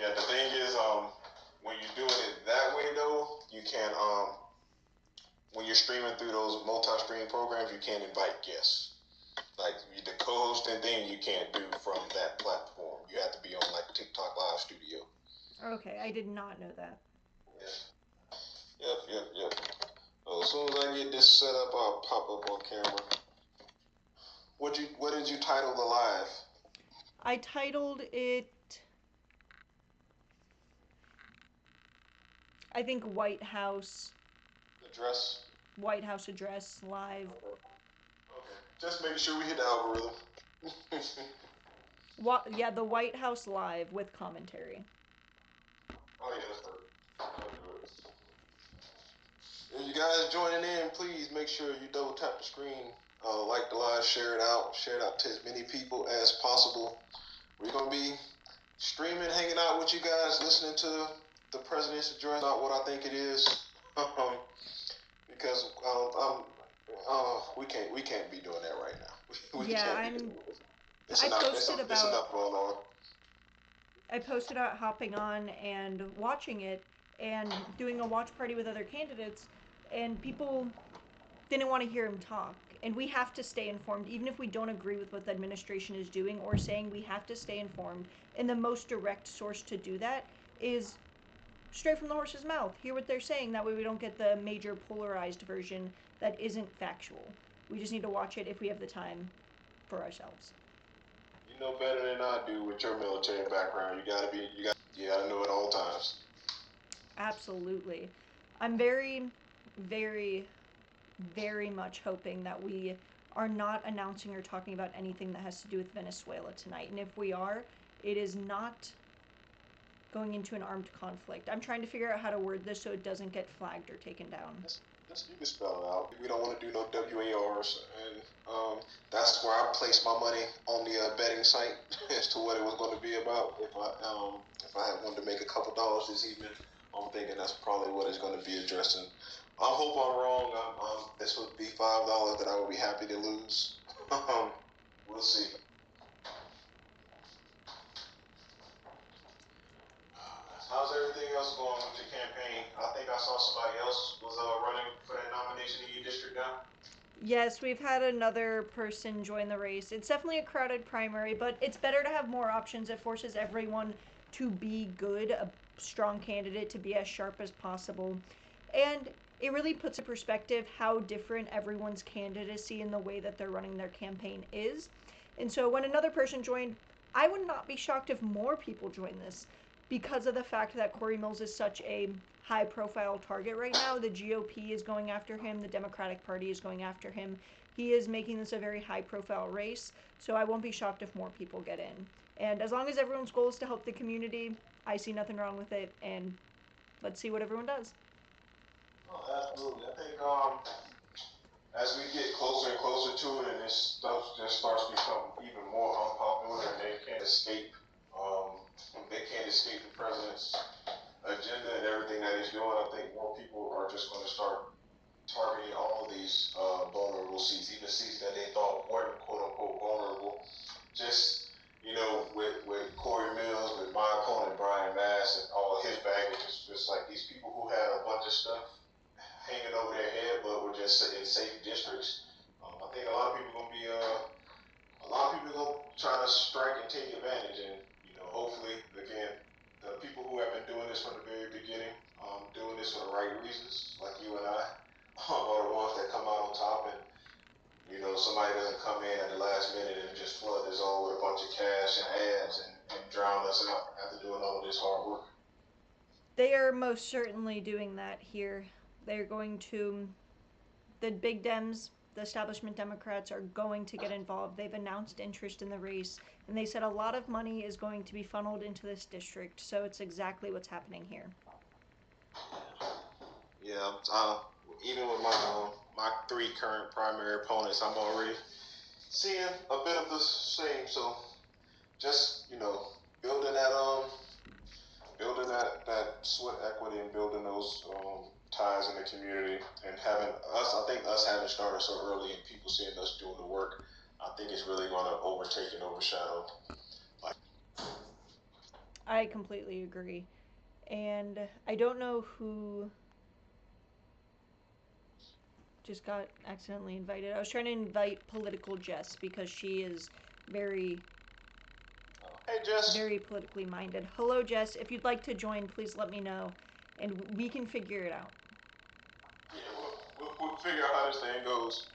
Yeah, the thing is, when you're doing it that way though, you can't when you're streaming through those multi-stream programs, you can't invite guests. Like the co-hosting thing, you can't do from that platform. You have to be on like TikTok Live Studio. Okay, I did not know that. Yeah. Yep. As soon as I get this set up, I'll pop up on camera. What did you title the live? I titled it, I think, Address. White House address live. Okay. Just making sure we hit the algorithm. Yeah, the White House live with commentary. Oh yeah, that's perfect. If you guys joining in, please make sure you double tap the screen, like the live, share it out to as many people as possible. We're gonna be streaming, hanging out with you guys, listening to the president's address. Not what I think it is, because we can't be doing that right now. We Yeah, can't be doing it. It's I enough. posted It's about enough going on. I posted about hopping on and watching it and doing a watch party with other candidates, and people didn't want to hear him talk. And we have to stay informed, even if we don't agree with what the administration is doing or saying. We have to stay informed, and the most direct source to do that is straight from the horse's mouth. Hear what they're saying. That way, we don't get the major polarized version that isn't factual. We just need to watch it if we have the time for ourselves. You know better than I do with your military background. You gotta know at all times. Absolutely. I'm very, very, very much hoping that we are not announcing or talking about anything that has to do with Venezuela tonight. And if we are, it is not going into an armed conflict. I'm trying to figure out how to word this so it doesn't get flagged or taken down. Just you can spell it out. We don't want to do no WARs, and that's where I placed my money on the betting site as to what it was going to be about. If I had wanted to make a couple dollars this evening, I'm thinking that's probably what it's going to be addressing. I hope I'm wrong. This would be $5 that I would be happy to lose. We'll see. How's everything else going with your campaign? I think I saw somebody else was running for that nomination in your district now. Yes, we've had another person join the race. It's definitely a crowded primary, but it's better to have more options. It forces everyone to be good, a strong candidate, to be as sharp as possible. And it really puts in perspective how different everyone's candidacy and the way that they're running their campaign is. And so when another person joined, I would not be shocked if more people join this because of the fact that Corey Mills is such a high profile target right now. The GOP is going after him, the Democratic Party is going after him. He is making this a very high profile race, so I won't be shocked if more people get in. And as long as everyone's goal is to help the community, I see nothing wrong with it, and let's see what everyone does. Oh, absolutely. I think as we get closer and closer to it, and this stuff just starts to become even more unpopular, and um, they can't escape the president's agenda and everything that he's doing. I think more people are just going to start targeting all of these vulnerable seats, even seats that they thought weren't quote unquote vulnerable. Just with Corey Mills, with my opponent Brian Mass, and all his baggage, it's just like these people who had a bunch of stuff hanging over their head, but were just in safe districts. I think a lot of people gonna try to strike and take advantage, and hopefully, again, the people who have been doing this from the very beginning, doing this for the right reasons, like you and I, are the ones that come out on top, and somebody doesn't come in at the last minute and just flood us all with a bunch of cash and ads and drown us out after doing all of this hard work. They are most certainly doing that here. They're going to, the big Dems, the establishment Democrats, are going to get involved. They've announced interest in the race, and they said a lot of money is going to be funneled into this district, so it's exactly what's happening here. Yeah, even with my three current primary opponents, I'm already seeing a bit of the same. So just building that sweat equity and building those ties in the community, and having us, I think us having started so early and people seeing us doing the work, I think it's really going to overtake and overshadow. Like, I completely agree. And I don't know who just got accidentally invited. I was trying to invite Political Jess because she is very, Hey, Jess. very politically minded. Hello, Jess. If you'd like to join, please let me know, and we can figure it out. Yeah, we'll figure out how this thing goes.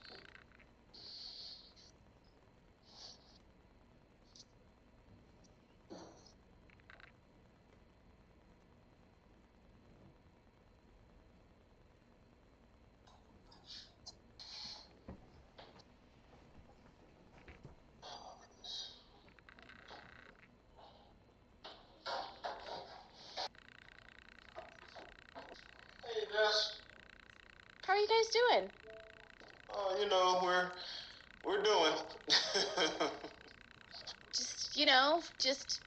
Hey, Jess. How are you guys doing? You know, we're doing. Just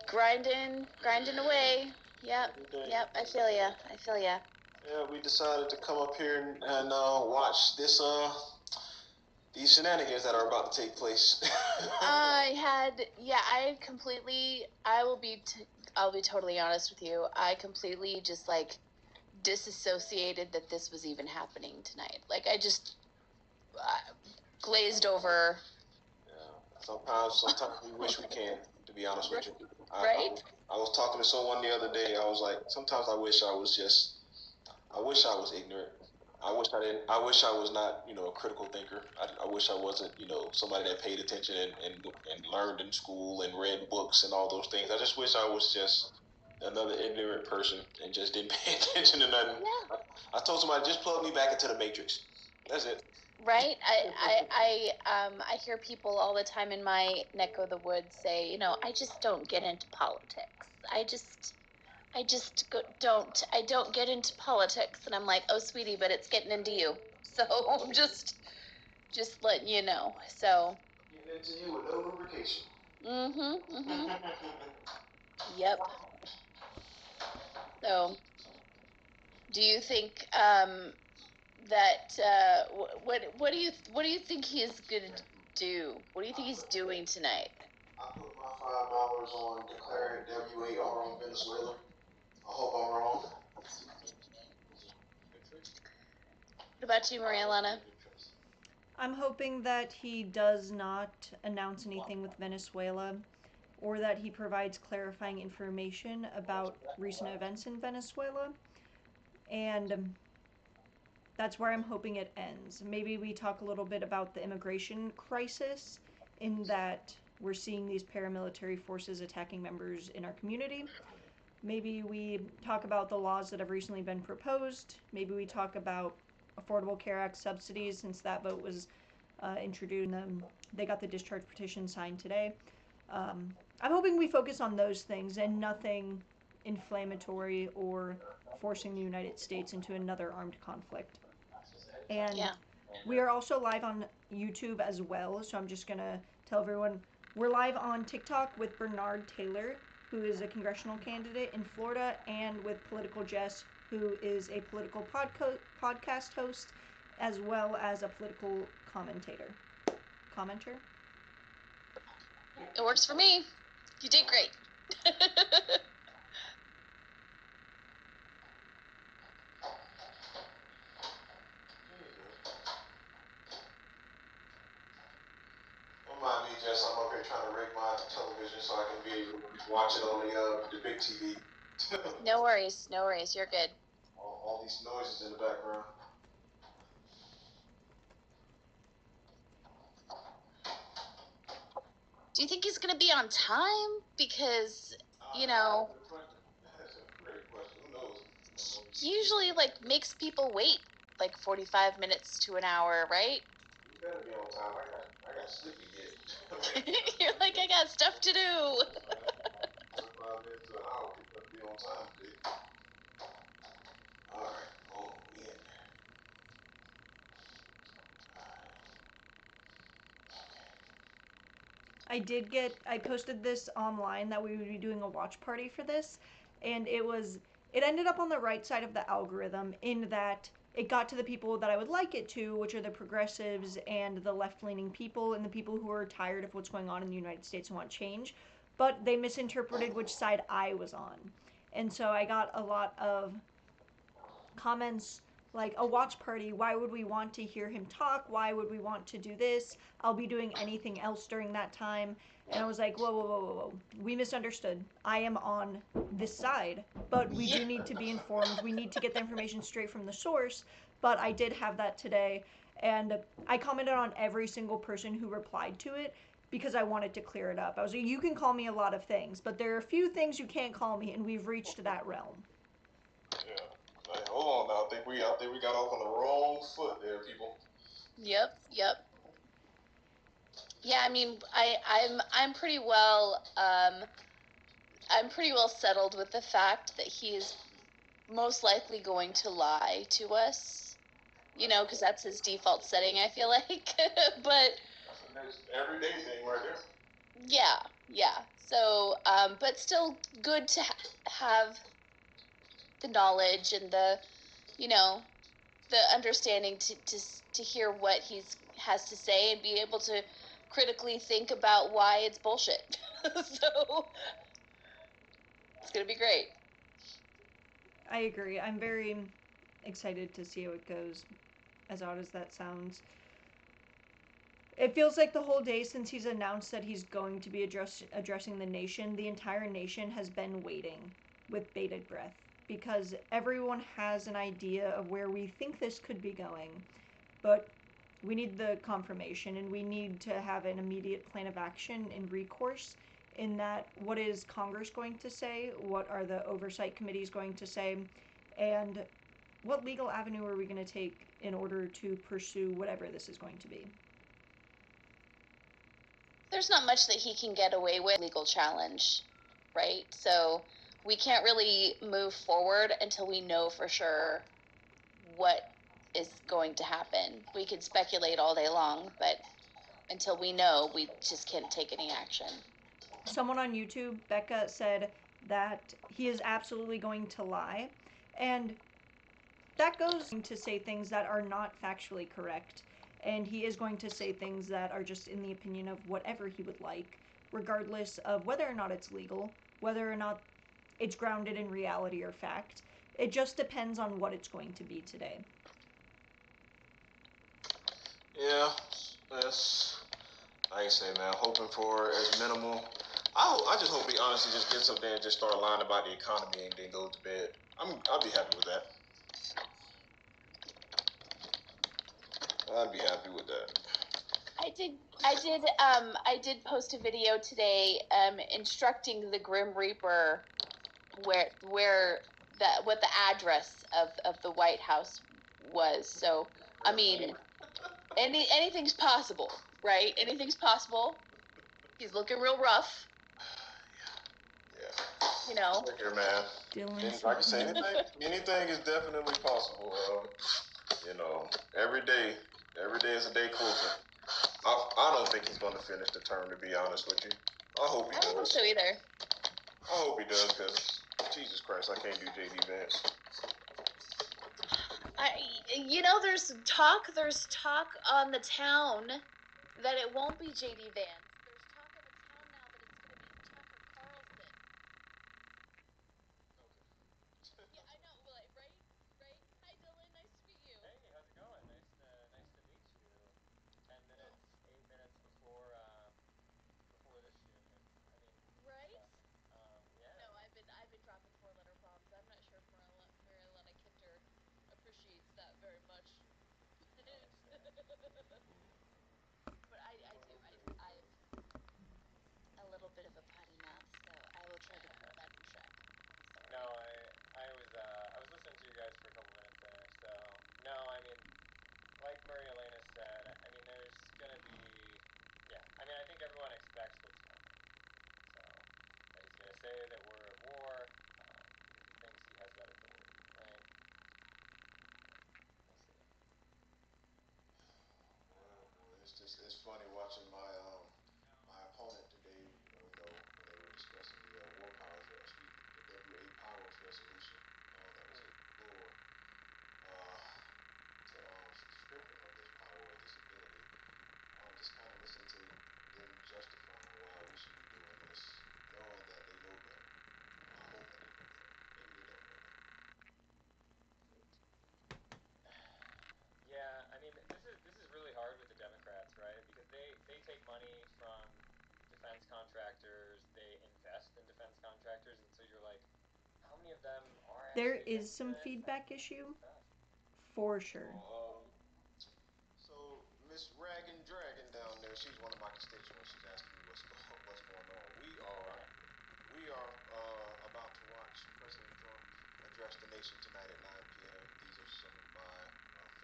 grinding away. Yep, I feel ya. Yeah, we decided to come up here and watch these shenanigans that are about to take place. I'll be totally honest with you. I completely just like disassociated that this was even happening tonight. Like I just glazed over. Yeah. Sometimes we wish we can. To be honest with you, Right? I was talking to someone the other day. I was like, sometimes I wish I was ignorant. I wish I was not, a critical thinker. I wish I wasn't, somebody that paid attention and learned in school and read books and all those things. I just wish I was just another ignorant person and just didn't pay attention to nothing. Yeah. I told somebody, just plug me back into the matrix. That's it. Right? I hear people all the time in my neck of the woods say, I just don't get into politics. I don't get into politics. And I'm like, oh sweetie, but it's getting into you. So I'm just letting you know. So Getting into you with no lubrication. Mm-hmm. Yep. So do you think that what do you think he is gonna do? What do you think he's doing tonight? I put my $5 on declaring WAR on Venezuela. I hope I'm wrong. What about you, Maria Lana? I'm hoping that he does not announce anything with Venezuela, or that he provides clarifying information about recent events in Venezuela. And that's where I'm hoping it ends. Maybe we talk a little bit about the immigration crisis, in that we're seeing these paramilitary forces attacking members in our community. Maybe we talk about the laws that have recently been proposed. Maybe we talk about Affordable Care Act subsidies, since that vote was introduced and they got the discharge petition signed today. I'm hoping we focus on those things and nothing inflammatory or forcing the United States into another armed conflict. And Yeah. we are also live on YouTube as well, so I'm just going to tell everyone we're live on TikTok with Bernard Taylor, who is a congressional candidate in Florida, and with Political Jess, who is a political podcast host, as well as a political commenter. It works for me. You did great. Don't mind me, Jess. I'm up here trying to rig my television so I can be able to watch it on the big TV. No worries. You're good. All these noises in the background. Do you think he's gonna be on time? Because That's a great question. Who knows? he usually makes people wait 45 minutes to an hour, right? You better be on time. I got sleep to get. You're like, I got stuff to do. 45 minutes to an hour. You better be on time, dude. All right. Oh, we in there. I posted this online that we would be doing a watch party for this, and it ended up on the right side of the algorithm, in that it got to the people that I would like it to, which are the progressives and the left leaning people, and the people who are tired of what's going on in the United States and want change. but they misinterpreted which side I was on. And so I got a lot of comments like, a watch party, why would we want to hear him talk? Why would we want to do this? I'll be doing anything else during that time. And I was like, whoa, whoa, whoa, whoa, whoa. We misunderstood. I am on this side, but we do need to be informed. We need to get the information straight from the source. But I did have that today, and I commented on every single person who replied to it because I wanted to clear it up. I was like, you can call me a lot of things, but there are a few things you can't call me, and we've reached that realm. Yeah. Like, hold on now. I think we got off on the wrong foot there, people. Yep. Yeah, I mean, I'm pretty well I'm pretty well settled with the fact that he is most likely going to lie to us. You know, because that's his default setting, I feel like. But That's an everyday thing right there. yeah. So, but still good to have the knowledge and the, you know, the understanding to hear what he's has to say and be able to critically think about why it's bullshit. So it's gonna be great. I agree. I'm very excited to see how it goes, as odd as that sounds. It feels like the whole day since he's announced that he's going to be addressing the nation, the entire nation has been waiting with bated breath because everyone has an idea of where we think this could be going, but we need the confirmation and we need to have an immediate plan of action and recourse in that what is Congress going to say, what are the oversight committees going to say, and what legal avenue are we going to take in order to pursue whatever this is going to be. There's not much that he can get away with legal challenge, right? So we can't really move forward until we know for sure what is going to happen. We could speculate all day long, but until we know, we just can't take any action. Someone on YouTube, Becca, said that he is absolutely going to lie, and that goes to say things that are not factually correct, and he is going to say things that are just in the opinion of whatever he would like, regardless of whether or not it's legal, whether or not it's grounded in reality or fact. It just depends on what it's going to be today. Yeah, that's, like I say, man, hoping for as minimal. I just hope he honestly just gets up there and just start lying about the economy and then go to bed. I'll be happy with that. I'd be happy with that. I did post a video today, instructing the Grim Reaper where what the address of the White House was. So, I mean, anything's possible, right? Anything's possible. He's looking real rough. Yeah. You know. Look here, man. Dylan, Like you say, anything is definitely possible. You know, every day is a day closer. I don't think he's going to finish the term, to be honest with you. I hope he does. I don't think so either. I hope he does, because Jesus Christ, I can't do JD Vance. There's talk on the town that it won't be JD Vance. There's talk on the town now that it's going to be Tucker Carlson. Yeah, I know, right? Hi, Dylan. Nice to meet you. Hey, how's it going? Nice to meet you. 8 minutes before this shit. Right? Yeah. No, I've been dropping 4-letter bombs. I'm not sure if Mariana Kinder appreciates that very much. But I do. I've a little bit of a potty mouth, so I will try to keep that in check. No, I was listening to you guys for a couple minutes there. So no, I mean, like Maria Elena said, I mean, there's gonna be, yeah. I mean, I think everyone expects what's coming. So that he's gonna say that we're at war because he thinks he has that authority, right? We'll see. Well, boy, it's funny watching my opponent today. When they were discussing the war powers, the W8 powers resolution that was hit the floor to strip him of this power or this ability. Just kind of listen to them justifying why we should be doing this. many of them are There actually is some interested. feedback issue for sure. So Miss Raggin Dragon down there, she's one of my constituents. She's asking me what's going on. We are about to watch President Trump address the nation tonight at 9 p.m. These are some of my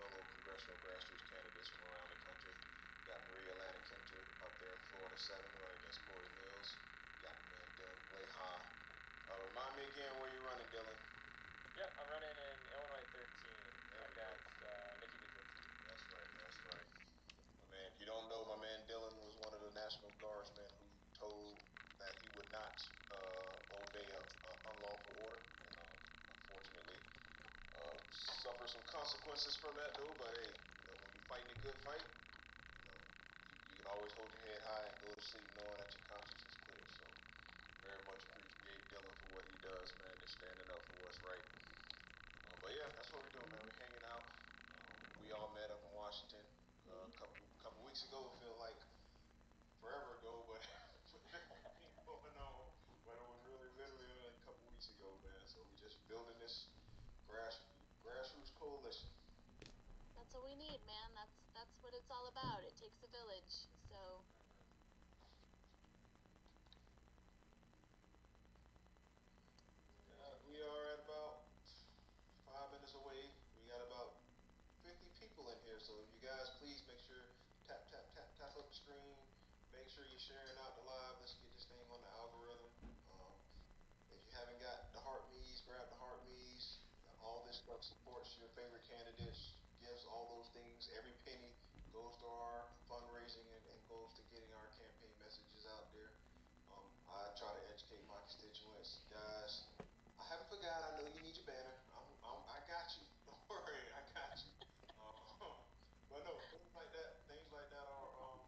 fellow congressional grassroots candidates from around the country. You got Maria Lana Kenter up there in Florida 7 running against Corey Mills. You got my man Dylan Bleha. Remind me again where you're running, Dylan. Yep, I'm running in Illinois 13 against Nikki Budzinski. That's right. My man, if you don't know, my man Dylan was one of the National Guardsmen who told that he would not obey a unlawful order. Unfortunately, suffer some consequences from that though. But hey, when you're fighting a good fight, you can always hold your head high and go to sleep knowing that your conscience is clear. So very much appreciate Dylan for what he does, man, just standing up for what's right. But yeah, that's what we're doing, man. We're hanging out. We all met up in Washington a couple weeks ago. It felt like forever ago, but going on. But it was really literally only a couple weeks ago, man. So we just building this grassroots coalition. That's what we need, man. That's what it's all about. It takes a village. So We are at about 5 minutes away. We got about 50 people in here, so you guys please make sure tap up the screen. Make sure you're sharing out the live. Let's get this thing on the algorithm. If you haven't got the heart me's, grab the heart me's. All this stuff supports your favorite candidates, gives all those things. Every penny goes to our fundraising and goes to getting our campaign messages out there. I try to educate my constituents, guys. I haven't forgot. I know you need your banner. I got you. Don't worry, I got you. But no, things like that are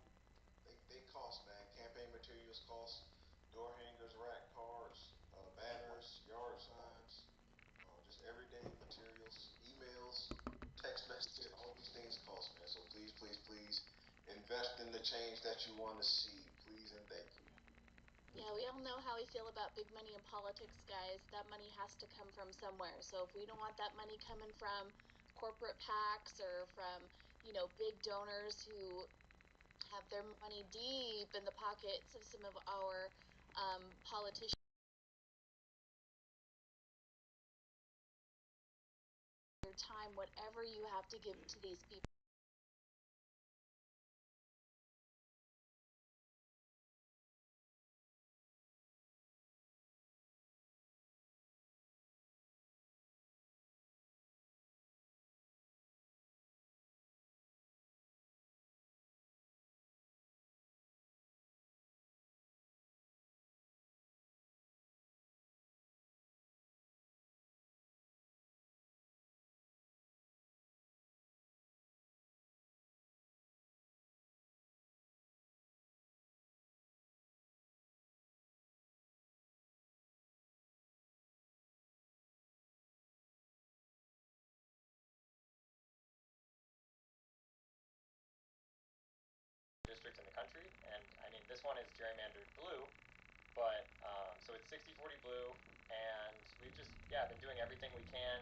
they cost, man. Campaign materials cost. Door hangers, rack cards, banners, yard signs, just everyday materials, emails, text messages. All these things cost, man. So please invest in the change that you want to see. Please and thank you. yeah, we all know how we feel about big money in politics, guys. That money has to come from somewhere. So if we don't want that money coming from corporate PACs or from, big donors who have their money deep in the pockets of some of our politicians, your time, whatever you have to give to these people. Districts in the country, and I mean this one is gerrymandered blue, but so it's 60-40 blue, and we've just been doing everything we can.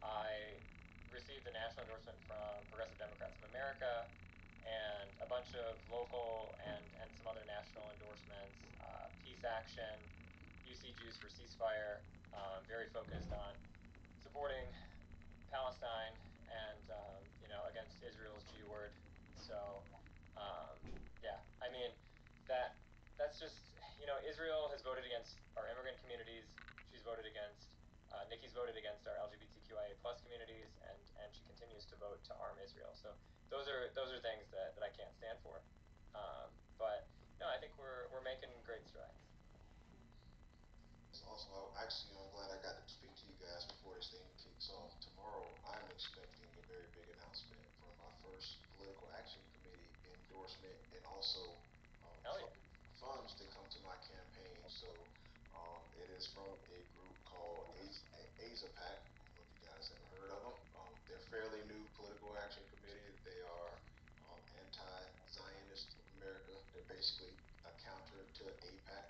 I received a national endorsement from Progressive Democrats of America and a bunch of local and some other national endorsements. Peace Action, UC Jews for Ceasefire, very focused on supporting Palestine and against Israel's G word. So I mean that's just Israel has voted against our immigrant communities. She's voted against Nikki's voted against our LGBTQIA plus communities, and she continues to vote to arm Israel. So those are things that I can't stand for. But no, I think we're making great strides. It's awesome. I'm glad I got to speak to you guys before this thing kicks off. Tomorrow, I'm expecting a very big announcement from my first political action committee endorsement and also funds to come to my campaign. So it is from a group called AZAPAC. I don't know if you guys have heard of them. They're fairly new political action committee. They are anti-Zionist America. They're basically a counter to AIPAC.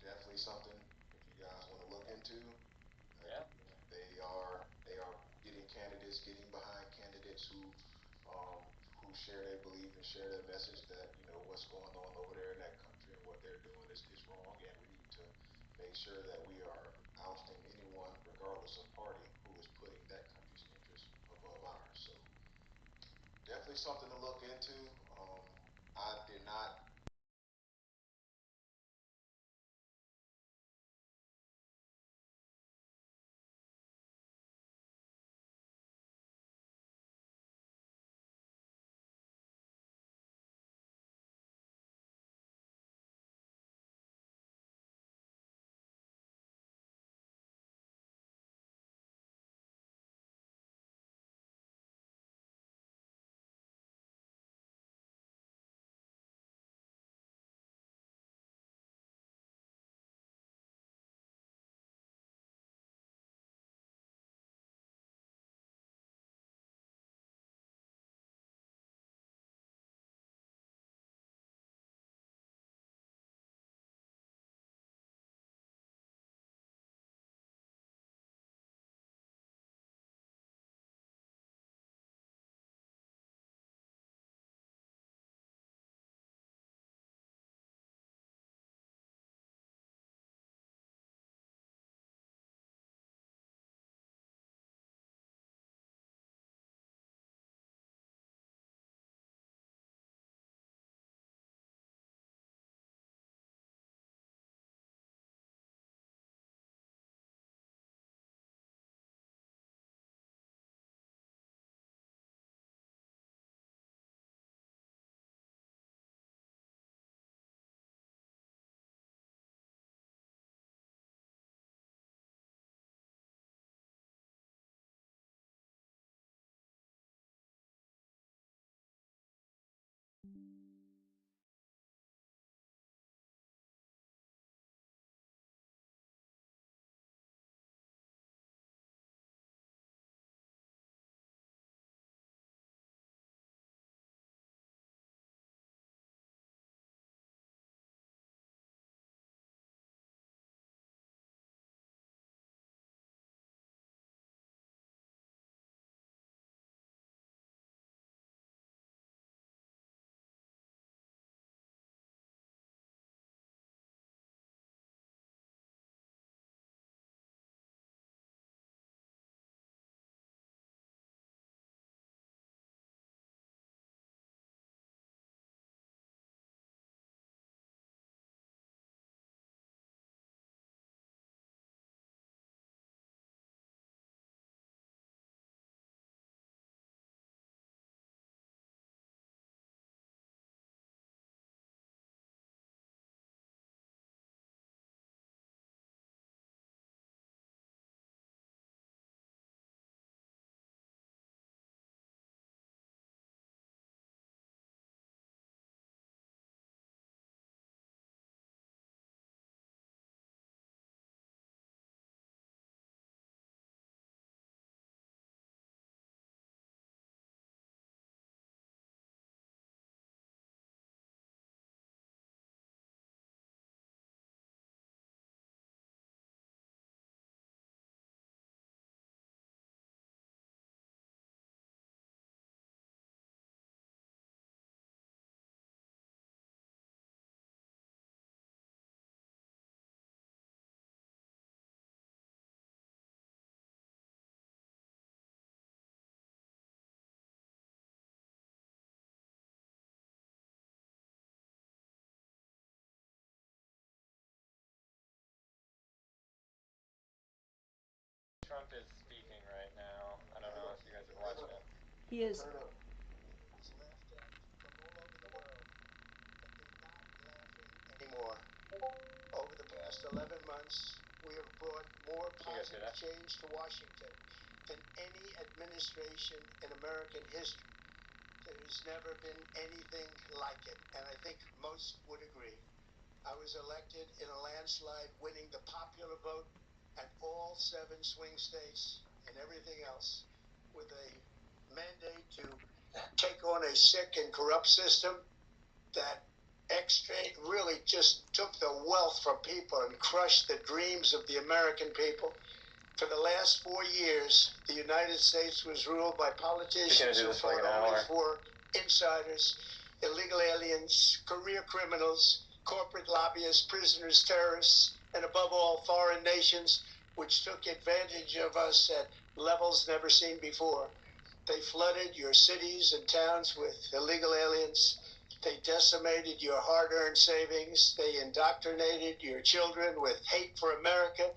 Definitely something. If you you guys want to look into. Yeah. They are getting candidates, getting behind candidates who share their belief and share their message that what's going on over there in that country and what they're doing is wrong, and we need to make sure that we are ousting anyone, regardless of party, who is putting that country's interests above ours. So definitely something to look into. I did not. Trump is speaking right now. I don't know if you guys are watching it. He is. He's laughed at from all over the world, but they're not laughing anymore. Over the past 11 months, we have brought more positive change to Washington than any administration in American history. There's never been anything like it, and I think most would agree. I was elected in a landslide, winning the popular vote at all 7 swing states and everything else, with a mandate to take on a sick and corrupt system that really just took the wealth from people and crushed the dreams of the American people. For the last 4 years, the United States was ruled by politicians who fought only for insiders, illegal aliens, career criminals, corporate lobbyists, prisoners, terrorists, and above all, foreign nations, which took advantage of us at levels never seen before. They flooded your cities and towns with illegal aliens. They decimated your hard-earned savings. They indoctrinated your children with hate for America.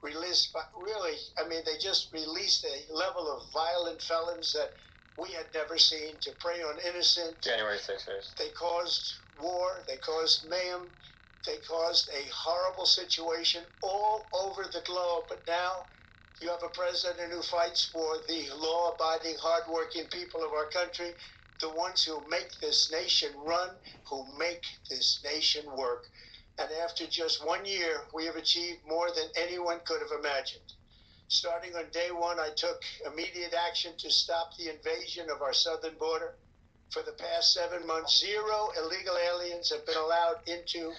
They just released a level of violent felons that we had never seen to prey on innocent. January 6th. They caused war. They caused mayhem. They caused a horrible situation all over the globe. But now you have a president who fights for the law-abiding, hard-working people of our country, the ones who make this nation run, who make this nation work. And after just 1 year, we have achieved more than anyone could have imagined. Starting on day one, I took immediate action to stop the invasion of our southern border. For the past 7 months, 0 illegal aliens have been allowed into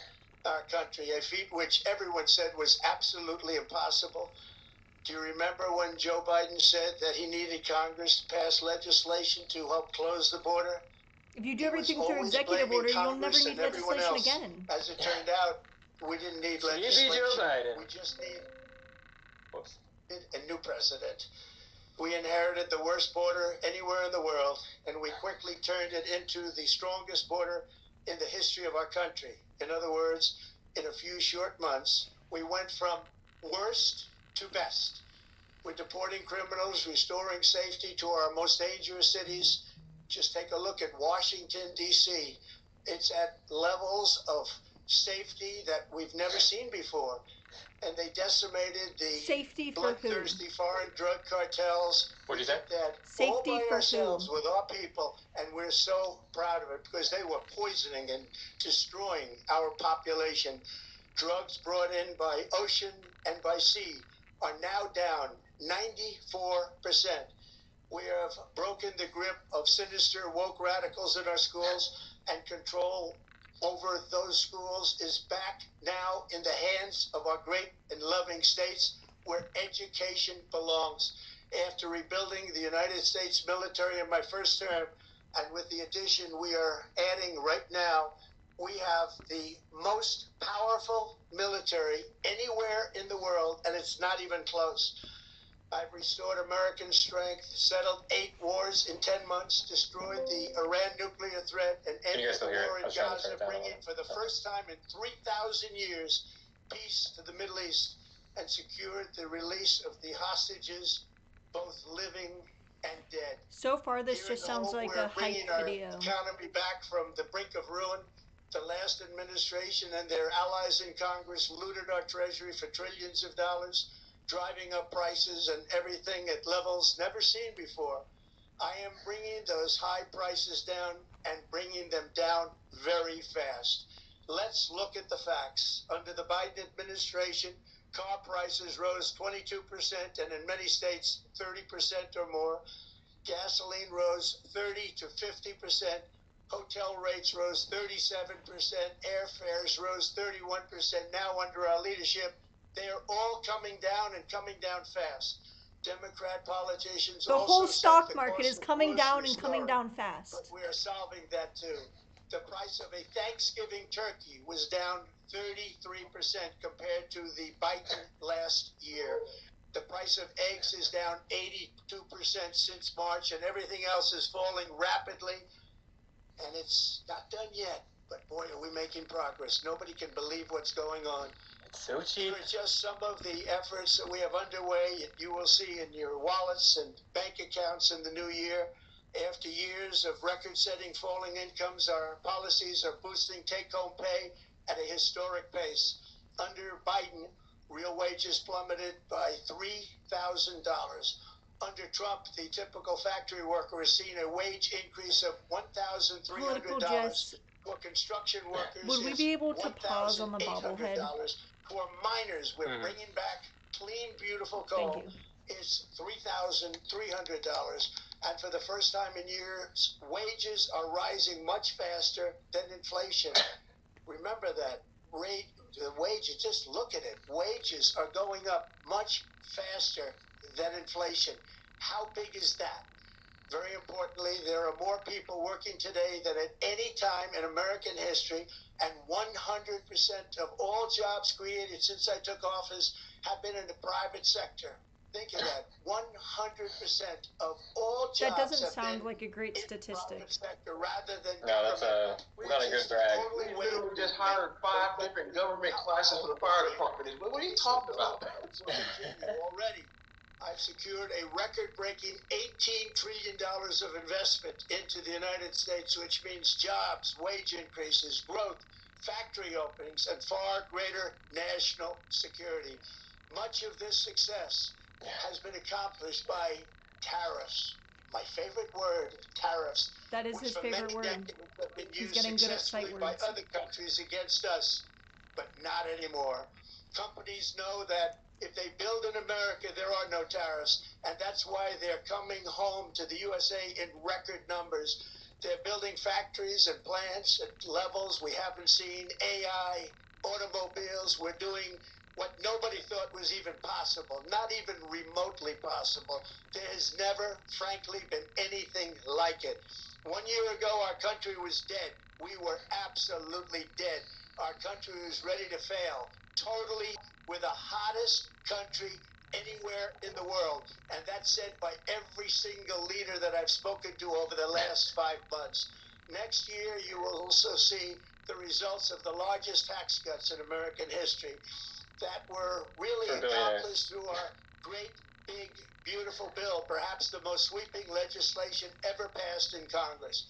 our country, a feat which everyone said was absolutely impossible. Do you remember when Joe Biden said that he needed Congress to pass legislation to help close the border? If you do everything through executive order, you'll never need legislation again. As it turned out, we didn't need legislation. Joe Biden. We just needed a new president. We inherited the worst border anywhere in the world, and we quickly turned it into the strongest border in the history of our country. In other words, in a few short months, we went from worst to best. We're deporting criminals, restoring safety to our most dangerous cities. Just take a look at Washington, D.C. It's at levels of safety that we've never seen before. And they decimated the bloodthirsty foreign drug cartels. What did you say? That Safety all by for ourselves who? with our people, and we're so proud of it because they were poisoning and destroying our population. Drugs brought in by ocean and by sea are now down 94%. We have broken the grip of sinister woke radicals in our schools, and control over those schools is back now in the hands of our great and loving states where education belongs. After rebuilding the United States military in my first term, and with the addition we are adding right now, we have the most powerful military anywhere in the world, and it's not even close. I've restored American strength, settled 8 wars in 10 months, destroyed the Iran nuclear threat, and ended the war in Gaza, bringing for the first time in 3,000 years peace to the Middle East, and secured the release of the hostages, both living and dead. So far, this just sounds like a hype video. Our economy back from the brink of ruin. The last administration and their allies in Congress looted our treasury for trillions of dollars, driving up prices and everything at levels never seen before. I am bringing those high prices down and bringing them down very fast. Let's look at the facts. Under the Biden administration, car prices rose 22% and in many states 30% or more. Gasoline rose 30 to 50%. Hotel rates rose 37%. Airfares rose 31%. Now under our leadership, they are all coming down and coming down fast. Democrat politicians the also whole stock said the market cost is of coming down groceries and coming soaring, down fast. But we are solving that too. The price of a Thanksgiving turkey was down 33% compared to the Biden last year. The price of eggs is down 82% since March, and everything else is falling rapidly. And it's not done yet, but boy, are we making progress. Nobody can believe what's going on. It's so cheap. Here are just some of the efforts that we have underway. You will see in your wallets and bank accounts in the new year. After years of record-setting falling incomes, our policies are boosting take-home pay at a historic pace. Under Biden, real wages plummeted by $3,000. Under Trump, the typical factory worker has seen a wage increase of $1,300. For construction workers, would we be able to pause on the bobblehead? For miners, we're bringing back clean, beautiful coal. It's $3,300. And for the first time in years, wages are rising much faster than inflation. remember that the wages, just look at it. Wages are going up much faster than inflation. How big is that? Very importantly, there are more people working today than at any time in American history, and 100% of all jobs created since I took office have been in the private sector. Think of that. 100% of all jobs That doesn't have sound been like a great in the statistic. private sector rather than No, that's government, not a which good is brag. totally We literally just hired 5 different government classes for the fire department. What are you talking about? Will continue. Already, I've secured a record-breaking $18 trillion of investment into the United States, which means jobs, wage increases, growth, factory openings, and far greater national security. Much of this success has been accomplished by tariffs. My favorite word, tariffs. That is which his for favorite many word. decades have been He's used getting good at sight successfully by words. other countries against us, but not anymore. Companies know that if they build in America, there are no tariffs, and that's why they're coming home to the USA in record numbers. They're building factories and plants at levels we haven't seen, AI, automobiles. We're doing what nobody thought was even possible, not even remotely possible. There has never, frankly, been anything like it. 1 year ago, our country was dead. We were absolutely dead. Our country was ready to fail. Totally, we're the hottest country anywhere in the world. And that's said by every single leader that I've spoken to over the last 5 months. Next year, you will also see the results of the largest tax cuts in American history that were really accomplished through our great, big, beautiful bill, perhaps the most sweeping legislation ever passed in Congress.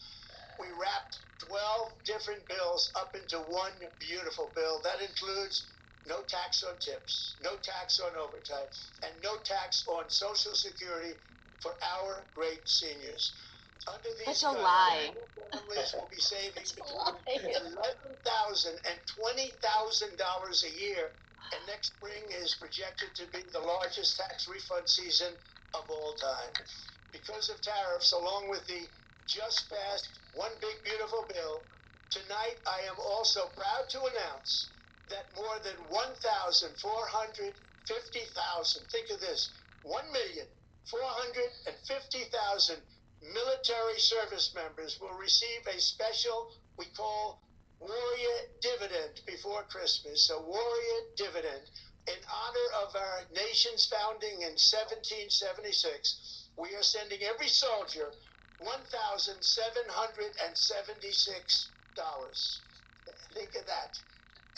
We wrapped 12 different bills up into one beautiful bill. That includes no tax on tips, no tax on overtime, and no tax on Social Security for our great seniors. Under these Such a cuts, lie. families will be saving Such a between lie. $11,000 and $20,000 a year, and next spring is projected to be the largest tax refund season of all time. Because of tariffs, along with the just passed One Big Beautiful Bill, tonight I am also proud to announce that more than 1,450,000, think of this, 1,450,000 military service members will receive a special, we call Warrior Dividend before Christmas, a Warrior Dividend in honor of our nation's founding in 1776. We are sending every soldier $1,776. Think of that.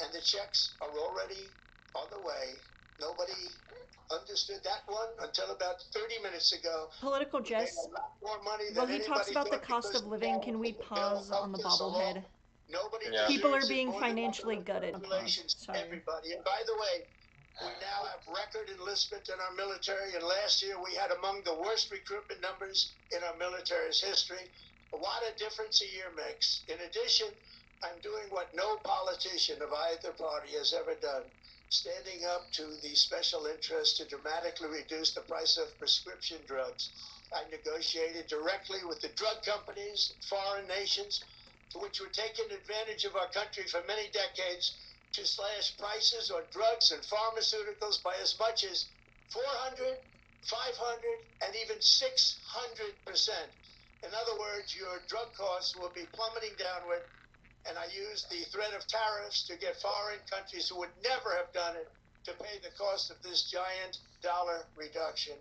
And the checks are already on the way. Nobody understood that one until about 30 minutes ago. Political We made Jess, a lot more money while than he talks anybody about the thought cost because of living, can we the bill pause on the helped us along. bobblehead? Nobody Yeah. People are deserves it being more than financially that. gutted. Congratulations, Sorry. everybody. And by the way, we now have record enlistment in our military, and last year we had among the worst recruitment numbers in our military's history. What a difference a year makes. In addition, I'm doing what no politician of either party has ever done, standing up to the special interest to dramatically reduce the price of prescription drugs. I negotiated directly with the drug companies, foreign nations, which were taking advantage of our country for many decades, to slash prices on drugs and pharmaceuticals by as much as 400, 500, and even 600%. In other words, your drug costs will be plummeting downward, and I used the threat of tariffs to get foreign countries who would never have done it to pay the cost of this giant dollar reduction.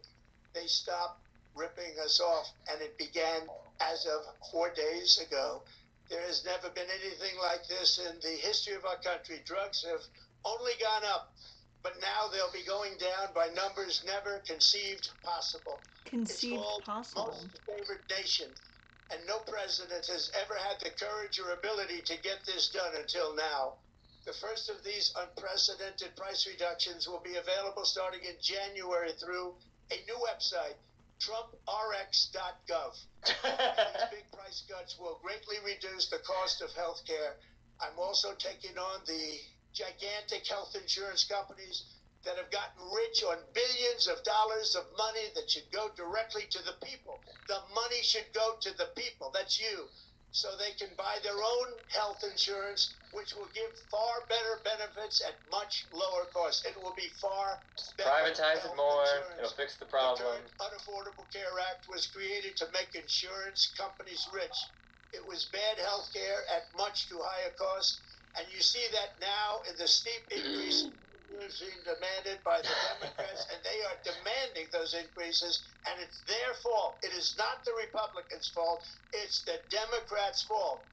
They stopped ripping us off, and it began as of 4 days ago. There has never been anything like this in the history of our country. Drugs have only gone up, but now they'll be going down by numbers never conceived possible. Conceived It's called possible. Most Favored Nation, and no president has ever had the courage or ability to get this done until now. The first of these unprecedented price reductions will be available starting in January through a new website, TrumpRx.gov. These big price cuts will greatly reduce the cost of health care. I'm also taking on the gigantic health insurance companies that have gotten rich on billions of dollars of money that should go directly to the people. The money should go to the people. That's you. so they can buy their own health insurance, which will give far better benefits at much lower cost. It will be far better. Privatize it more. Insurance. It'll fix the The problem. current Unaffordable Care Act was created to make insurance companies rich. It was bad health care at much too high a cost, and you see that now in the steep increase being demanded by the Democrats, and they are demanding those increases, and it's their fault. It is not the Republicans' fault. It's the Democrats' fault.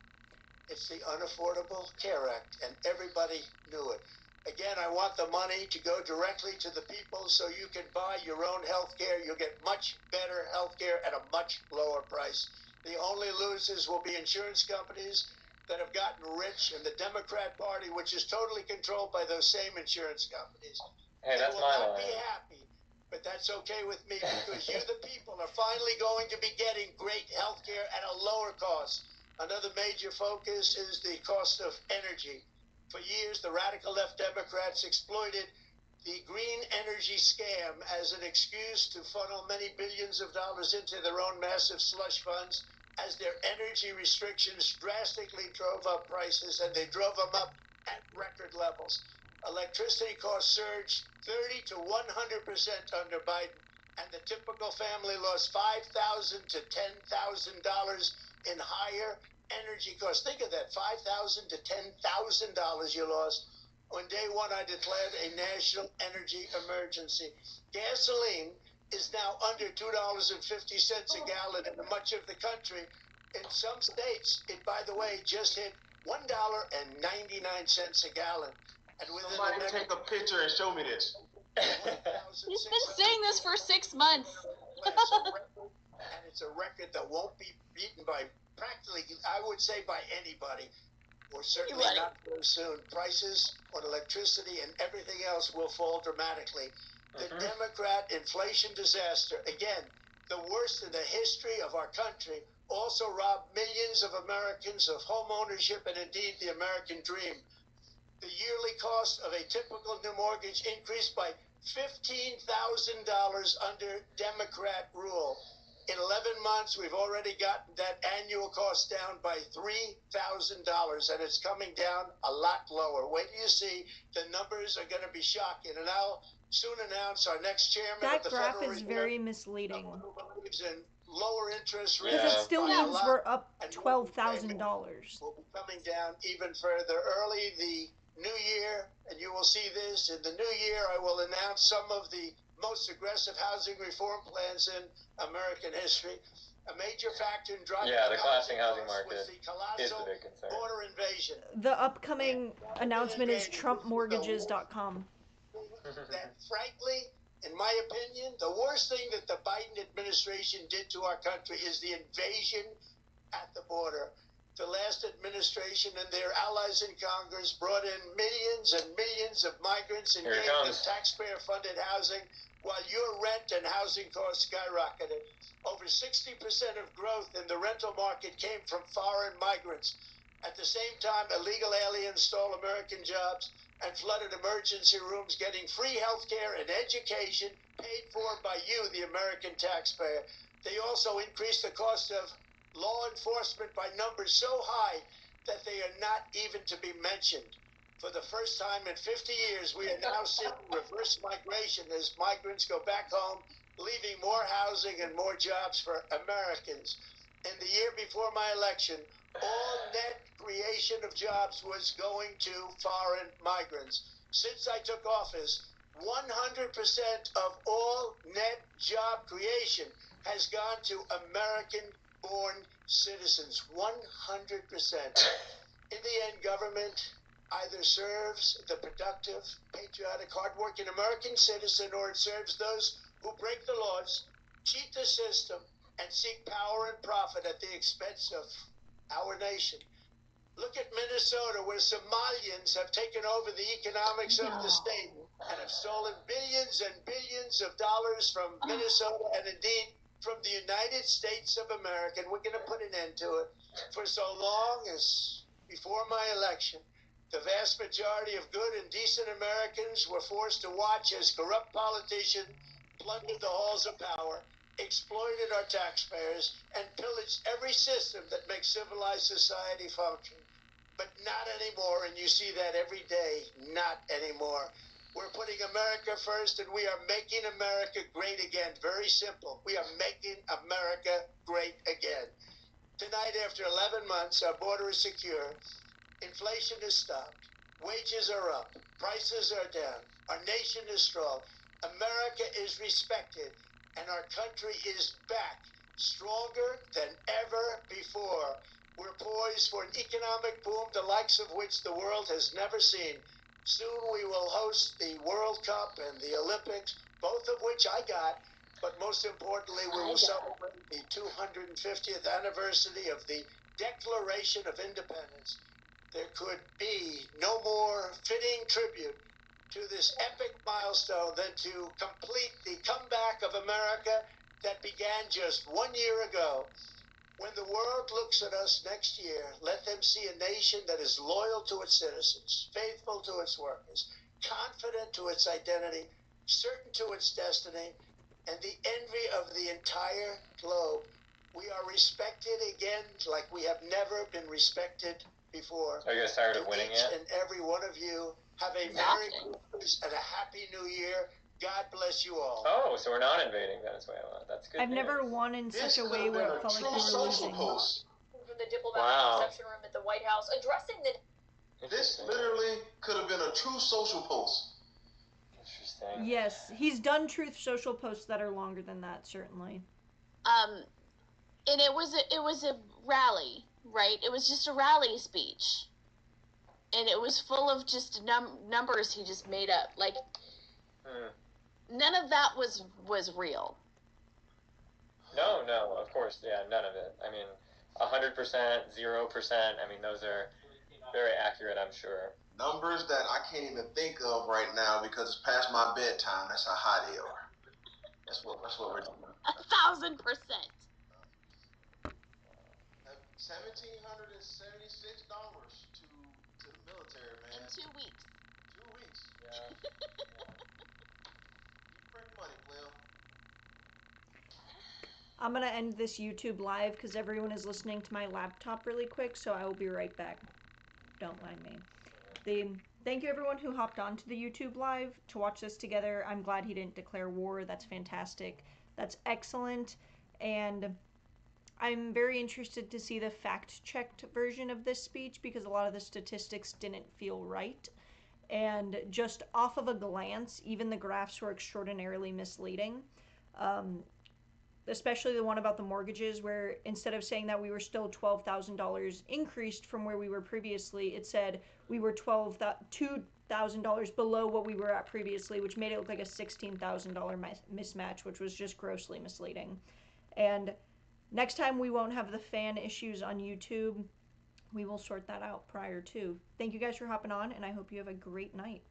It's the Unaffordable Care Act, and everybody knew it. Again, I want the money to go directly to the people so you can buy your own health care. You'll get much better health care at a much lower price. The only losers will be insurance companies that have gotten rich, and the Democrat Party, which is totally controlled by those same insurance companies. Hey, They that's will my not line. be happy, but that's okay with me because you, the people, are finally going to be getting great health care at a lower cost. Another major focus is the cost of energy. For years, the radical left Democrats exploited the green energy scam as an excuse to funnel many billions of dollars into their own massive slush funds, as their energy restrictions drastically drove up prices, and they drove them up at record levels. Electricity costs surged 30 to 100% under Biden, and the typical family lost $5,000 to $10,000 in higher energy costs. Think of that, $5,000 to $10,000 you lost. On day one, I declared a national energy emergency. Gasoline is now under $2.50 a gallon in much of the country. In some states, it, by the way, just hit $1.99 a gallon. And within Somebody take a picture and show me this. He's been saying this for 6 months. And it's a record that won't be beaten by practically, I would say, by anybody, or certainly not very soon. Prices on electricity and everything else will fall dramatically. The Democrat inflation disaster, again, the worst in the history of our country, also robbed millions of Americans of home ownership and indeed the American dream. The yearly cost of a typical new mortgage increased by $15,000 under Democrat rule. In 11 months, we've already gotten that annual cost down by $3,000, and it's coming down a lot lower. Wait till you see, the numbers are going to be shocking, and I'll soon announce our next chairman That of the graph Federal is Reserve, very misleading. who believes in lower interest rates. Because Yeah. it still by a means lot, we're up and $12,000. will be coming down even further early the new year, and you will see this. In the new year, I will announce some of the most aggressive housing reform plans in American history. A major factor in driving Yeah, up the collapsing housing costs market was the is the colossal big concern. border invasion. The upcoming announcement is TrumpMortgages.com. That, frankly, in my opinion, the worst thing that the Biden administration did to our country is the invasion at the border. The last administration and their allies in Congress brought in millions and millions of migrants and Here it gave them comes. taxpayer-funded housing while your rent and housing costs skyrocketed. Over 60% of growth in the rental market came from foreign migrants. At the same time, illegal aliens stole American jobs and flooded emergency rooms, getting free health care and education paid for by you, the American taxpayer. They also increased the cost of law enforcement by numbers so high that they are not even to be mentioned. For the first time in 50 years, we are now seeing reverse migration as migrants go back home, leaving more housing and more jobs for Americans. In the year before my election, all net creation of jobs was going to foreign migrants. Since I took office, 100% of all net job creation has gone to American-born citizens. 100%. In the end, government either serves the productive, patriotic, hardworking American citizen, or it serves those who break the laws, cheat the system, and seek power and profit at the expense of our nation. Look at Minnesota, where Somalians have taken over the economics of the state and have stolen billions and billions of dollars from Minnesota and indeed from the United States of America. And we're going to put an end to it. For so long as before my election, the vast majority of good and decent Americans were forced to watch as corrupt politicians plundered the halls of power. exploited our taxpayers, and pillaged every system that makes civilized society function. But not anymore, and you see that every day. Not anymore. We're putting America first, and we are making America great again. Very simple. We are making America great again. Tonight, after 11 months, our border is secure. Inflation is stopped. Wages are up. Prices are down. Our nation is strong. America is respected. And our country is back, stronger than ever before. We're poised for an economic boom, the likes of which the world has never seen. Soon we will host the World Cup and the Olympics, both of which I got. But most importantly, we will celebrate the 250th anniversary of the Declaration of Independence. There could be no more fitting tribute to this epic milestone than to complete the comeback of America that began just 1 year ago. When the world looks at us next year, let them see a nation that is loyal to its citizens, faithful to its workers, confident to its identity, certain to its destiny, and the envy of the entire globe. We are respected again like we have never been respected before. Are you guys tired of winning each yet? and every one of you, have a Merry Christmas and a Happy New Year. God bless you all. Oh, so we're not invading Venezuela. That's good. I've never news. won in This such a could way have been where it a felt like true we were social losing. post. For the diplomatic Wow. reception room at the White House, addressing the This literally could have been a true social post. Interesting. Yes, he's done truth social posts that are longer than that, certainly. And it was a rally, right? It was just a rally speech, and it was full of just numbers he just made up. Like none of that was real. No, of course, yeah, none of it. I mean, 100%, 0%. I mean, those are very accurate, I'm sure. Numbers that I can't even think of right now because it's past my bedtime. That's how high they are. That's what we're doing. 1,000%. $1,776 to the military, man. In 2 weeks. 2 weeks. Yeah. You print money, player. I'm gonna end this YouTube live because everyone is listening to my laptop really quick, so I will be right back. Don't mind me. Thank you everyone who hopped onto the YouTube live to watch this together. I'm glad he didn't declare war. That's fantastic. That's excellent. And I'm very interested to see the fact-checked version of this speech because a lot of the statistics didn't feel right. And just off of a glance, even the graphs were extraordinarily misleading. Especially the one about the mortgages, where instead of saying that we were still $12,000 increased from where we were previously, it said we were $2,000 below what we were at previously, which made it look like a $16,000 mismatch, which was just grossly misleading. And next time we won't have the fan issues on YouTube. We will sort that out prior to. Thank you guys for hopping on, and I hope you have a great night.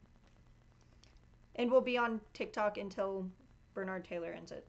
And we'll be on TikTok until Bernard Taylor ends it.